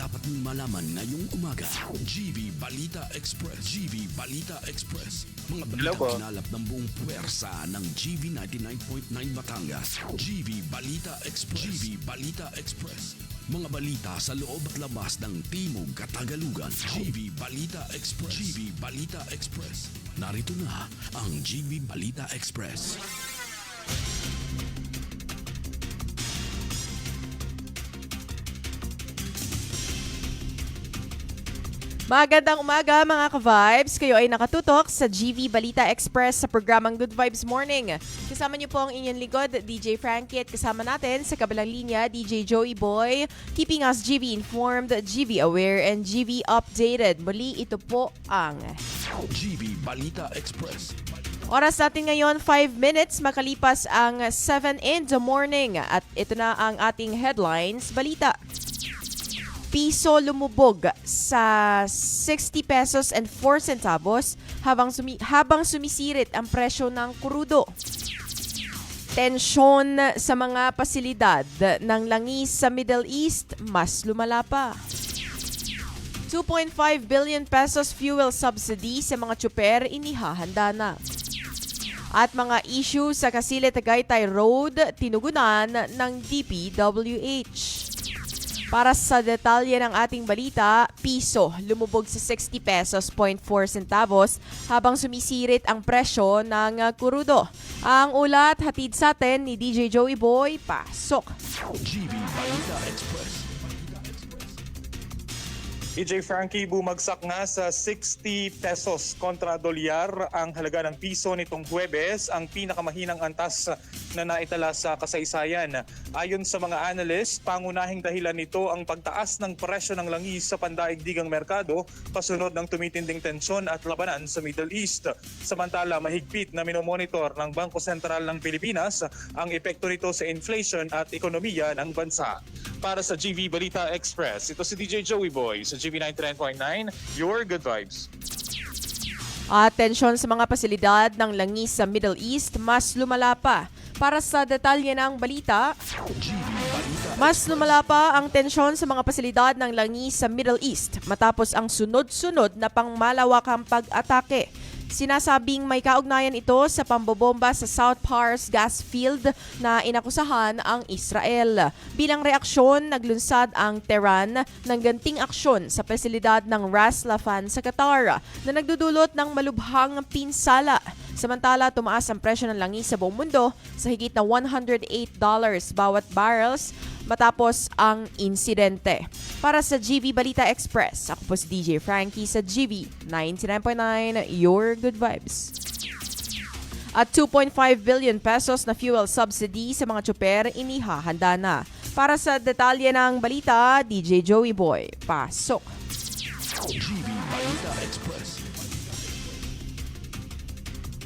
dapat mong malaman ngayong umaga. GV Balita Express. GV Balita Express. Mga balita kinalap ng buong puwersa ng GV 99.9 Batangas. GV Balita Express. GV Balita Express. Mga balita sa loob at labas ng Timog Katagalugan. GV Balita Express. GV Balita Express. Narito na ang GV Balita Express. Magandang umaga mga ka-vibes. Kayo ay nakatutok sa GV Balita Express sa programang Good Vibes Morning. Kasama niyo po ang inyong lingkod, DJ Frankie, at kasama natin sa kabilang linya, DJ Joey Boy, keeping us GV informed, GV aware, and GV updated. Muli, ito po ang GV Balita Express. oras natin ngayon, 5 minutes makalipas ang 7 in the morning. At ito na ang ating headlines, balita. Piso lumubog sa 60 pesos and 4 centavos habang sumisirit ang presyo ng krudo. Tensyon sa mga pasilidad ng langis sa Middle East mas lumala pa. 2.5 billion pesos fuel subsidy sa mga tsuper inihahanda na. At mga issue sa Casile Tagaytay Road tinugunan ng DPWH. Para sa detalye ng ating balita, piso lumubog sa 60 pesos 0.4 centavos habang sumisirit ang presyo ng krudo. Ang ulat hatid sa atin ni DJ Joey Boy. Pasok! GV Balita Express. DJ Frankie, bumagsak nga sa 60 pesos kontra dolyar ang halaga ng piso nitong Huwebes, ang pinakamahinang antas na naitala sa kasaysayan. Ayon sa mga analyst, pangunahing dahilan nito ang pagtaas ng presyo ng langis sa pandaigdigang merkado kasunod ng tumitinding tensyon at labanan sa Middle East. Samantala, mahigpit na minomonitor ng Bangko Sentral ng Pilipinas ang epekto nito sa inflation at ekonomiya ng bansa. Para sa GV Balita Express, ito si DJ Joey Boy sa GV 99.9, your good vibes. Atensyon sa mga pasilidad ng langis sa Middle East, mas lumala pa. Para sa detalye ng balita, mas lumala pa ang tensyon sa mga pasilidad ng langis sa Middle East matapos ang sunod-sunod na pangmalawakang pag-atake. Sinasabing may kaugnayan ito sa pambobomba sa South Pars gas field na inakusahan ang Israel. Bilang reaksyon, naglunsad ang Tehran ng ganting aksyon sa pasilidad ng Ras Laffan sa Qatar na nagdudulot ng malubhang pinsala. Samantala, tumaas ang presyo ng langis sa buong mundo sa higit na $108 bawat barrels matapos ang insidente. Para sa GV Balita Express, ako po si DJ Frankie sa GV 99.9, your good vibes. At 2.5 billion pesos na fuel subsidy sa mga tsuper inihahanda na. Para sa detalye ng balita, DJ Joey Boy, pasok. GV Balita Express.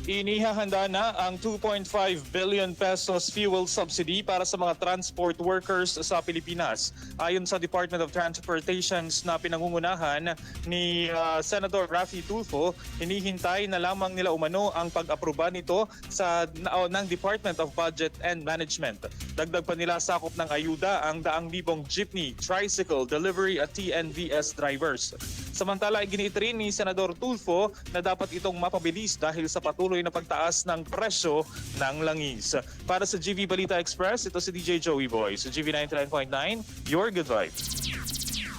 Inihahanda na ang 2.5 billion pesos fuel subsidy para sa mga transport workers sa Pilipinas. Ayon sa Department of Transportations na pinangungunahan ni Senator Raffy Tulfo, hinihintay na lamang nila umano ang pag-aproba nito ng Department of Budget and Management. Dagdag pa nila sakop ng ayuda ang 100,000 jeepney, tricycle, delivery at TNVS drivers. Samantala, iginiit rin ni Senador Tulfo na dapat itong mapabilis dahil sa patuloy na pagtaas ng presyo ng langis. Para sa GV Balita Express, ito si DJ Joey Boy sa GV 99.9, your good vibes.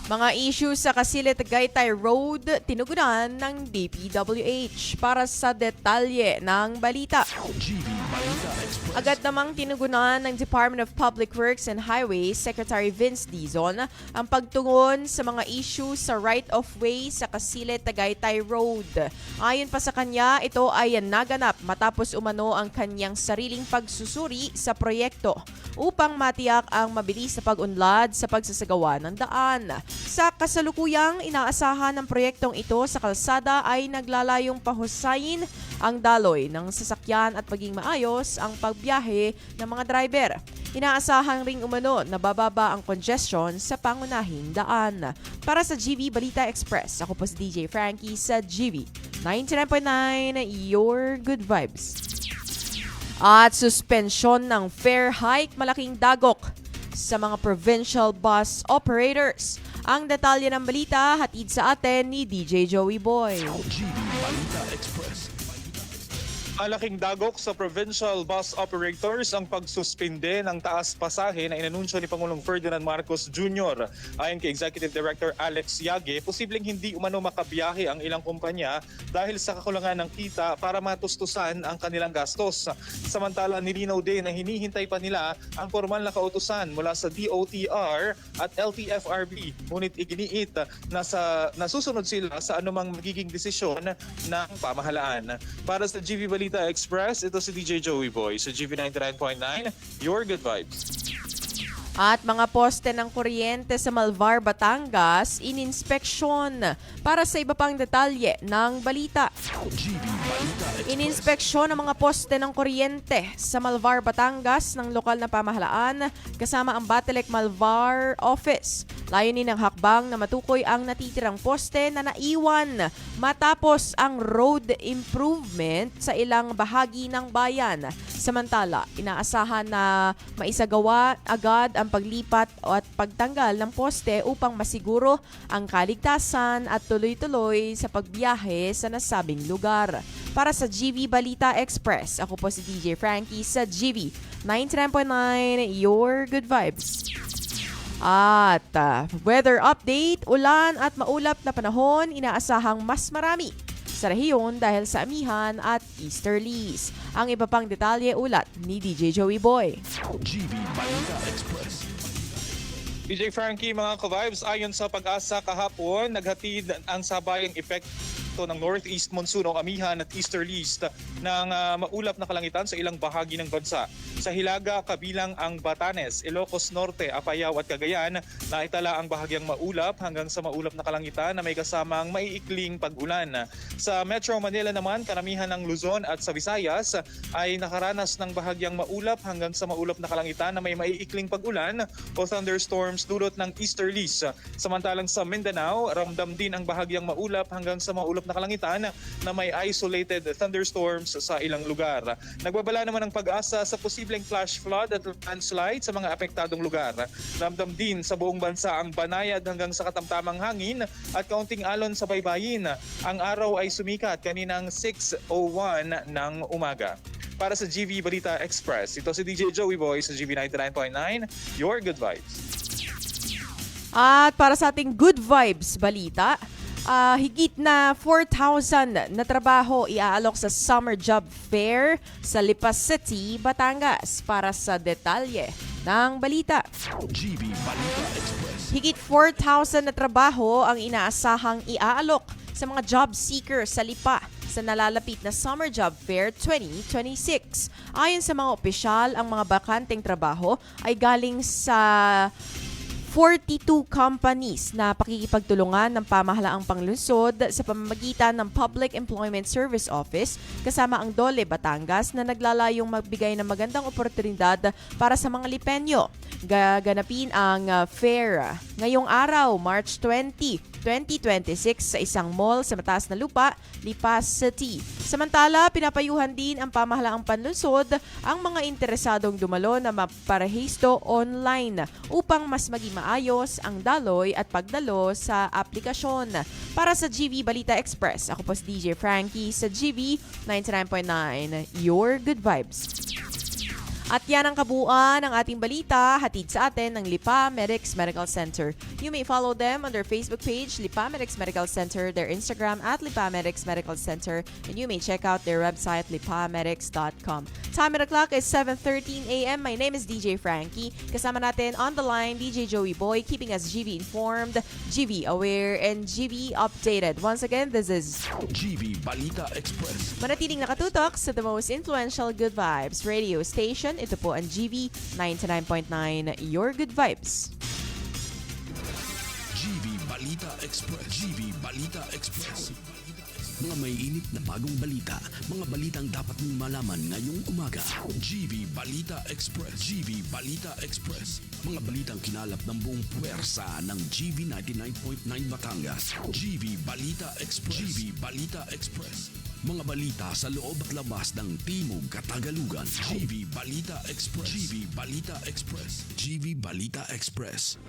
Mga issue sa Casile Tagaytay Road tinugunan ng DPWH. Para sa detalye ng balita, GV Balita Express. agad namang tinugunan ng Department of Public Works and Highways Secretary Vince Dizon ang pagtugon sa mga issue sa right-of-way sa Casile Tagaytay Road. Ayon pa sa kanya, ito ay naganap matapos umano ang kanyang sariling pagsusuri sa proyekto upang matiyak ang mabilis na pag-unlad sa pagsasagawa ng daan. Sa kasalukuyang inaasahan ng proyektong ito sa kalsada ay naglalayong pahusayin ang daloy ng sasakyan at maging maayos ang pagbiyahe ng mga driver. Inaasahan ring umano na bababa ang congestion sa pangunahing daan. Para sa GV Balita Express, ako po si DJ Frankie sa GV 99.9, your good vibes. At suspensyon ng fare hike, malaking dagok sa mga provincial bus operators. Ang detalye ng balita hatid sa atin ni DJ Joey Boy. GV Balita Express. Malaking dagok sa provincial bus operators ang pagsuspinde ng taas pasahe na inanunsyo ni Pangulong Ferdinand Marcos Jr. Ayon kay Executive Director Alex Yage, posibleng hindi umano makabiyahe ang ilang kumpanya dahil sa kakulangan ng kita para matustusan ang kanilang gastos. Samantala, nilinaw din na hinihintay pa nila ang formal na kautusan mula sa DOTR at LTFRB. Ngunit iginiit na nasusunod sila sa anumang magiging desisyon ng pamahalaan. Para sa GV Balita Express, ito si DJ Joey Boy sa GV 99.9, Your Good Vibes. At mga poste ng kuryente sa Malvar, Batangas, ininspeksyon. Para sa iba pang detalye ng balita. GV Balita Express. Ininspeksyon ang mga poste ng kuryente sa Malvar, Batangas ng lokal na pamahalaan kasama ang Batelec Malvar Office. Layunin ng hakbang na matukoy ang natitirang poste na naiwan matapos ang road improvement sa ilang bahagi ng bayan. Samantala, inaasahan na maisagawa agad ang paglipat at pagtanggal ng poste upang masiguro ang kaligtasan at tuloy-tuloy sa pagbiyahe sa nasabing lugar. Para sa GV Balita Express, ako po si DJ Frankie sa GV 99.9, Your Good Vibes. At weather update, ulan at maulap na panahon, inaasahang mas marami sa rehiyon dahil sa amihan at easterlies. Ang iba pang detalye ulat ni DJ Joey Boy. GV Balita Express. DJ Frankie, mga ka-vibes, ayon sa Pag-asa kahapon, naghatid ang sabayang epekto ng northeast monsoon o amihan at easterlies ng maulap na kalangitan sa ilang bahagi ng bansa. Sa Hilaga, kabilang ang Batanes, Ilocos Norte, Apayao at Cagayan, naitala ang bahagyang maulap hanggang sa maulap na kalangitan na may kasamang maiikling pag-ulan. Sa Metro Manila naman, karamihan ng Luzon at sa Visayas ay nakaranas ng bahagyang maulap hanggang sa maulap na kalangitan na may maiikling pag-ulan o thunderstorms dulot ng easterlies. Samantalang sa Mindanao, ramdam din ang bahagyang maulap hanggang sa maulap na kalangitan na may isolated thunderstorms sa ilang lugar. Nagbabala naman ang Pag-asa sa posibleng flash flood at landslide sa mga apektadong lugar. Ramdam din sa buong bansa ang banayad hanggang sa katamtamang hangin at kaunting alon sa baybayin. Ang araw ay sumikat kaninang 6:01 ng umaga. Para sa GV Balita Express, ito si DJ Joey Boy sa GV 99.9, Your Good Vibes. At para sa ating Good Vibes balita, higit na 4,000 na trabaho iaalok sa Summer Job Fair sa Lipa City, Batangas. Para sa detalye ng balita. GV Balita Express. Higit 4,000 na trabaho ang inaasahang iaalok sa mga job seekers sa Lipa sa nalalapit na Summer Job Fair 2026. Ayon sa mga opisyal, ang mga bakanteng trabaho ay galing sa 42 companies na pakikipagtulungan ng pamahalaang panglungsod sa pamamagitan ng Public Employment Service Office kasama ang DOLE Batangas na naglalayong magbigay ng magandang oportunidad para sa mga Lipenyo. Gaganapin ang fair ngayong araw, March 20, 2026 sa isang mall sa Mataas na Lupa, Lipa City. Samantala, pinapayuhan din ang pamahalaang panlungsod ang mga interesadong dumalo na maparehisto online upang mas maging maayos ang daloy at pagdalo sa aplikasyon. Para sa GV Balita Express, ako po si DJ Frankie sa GV 99.9, Your Good Vibes. At yan ang kabuuan ng ating balita, hatid sa atin ng Lipa Medics Medical Center. You may follow them on their Facebook page, Lipa Medics Medical Center, their Instagram at Lipa Medics Medical Center, and you may check out their website, lipamedics.com. Time at the clock is 7:13 a.m. My name is DJ Frankie. Kasama natin on the line, DJ Joey Boy, keeping us GV informed, GV aware, and GV updated. Once again, this is GV Balita Express. manatiling nakatutok sa the most influential Good Vibes radio station. Ito po ang GV 99.9, Your Good Vibes. GV Balita Express. GV Balita Express. Mga may init na bagong balita. Mga balitang dapat mong malaman ngayong umaga. GV Balita Express. GV Balita Express. Mga balitang kinalap ng buong puwersa ng GV 99.9 Batangas. GV Balita Express. GV Balita Express. Mga balita sa loob at labas ng Timog Katagalugan. GV Balita Express. GV Balita Express. GV Balita Express.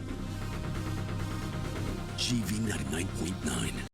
GV 99.9.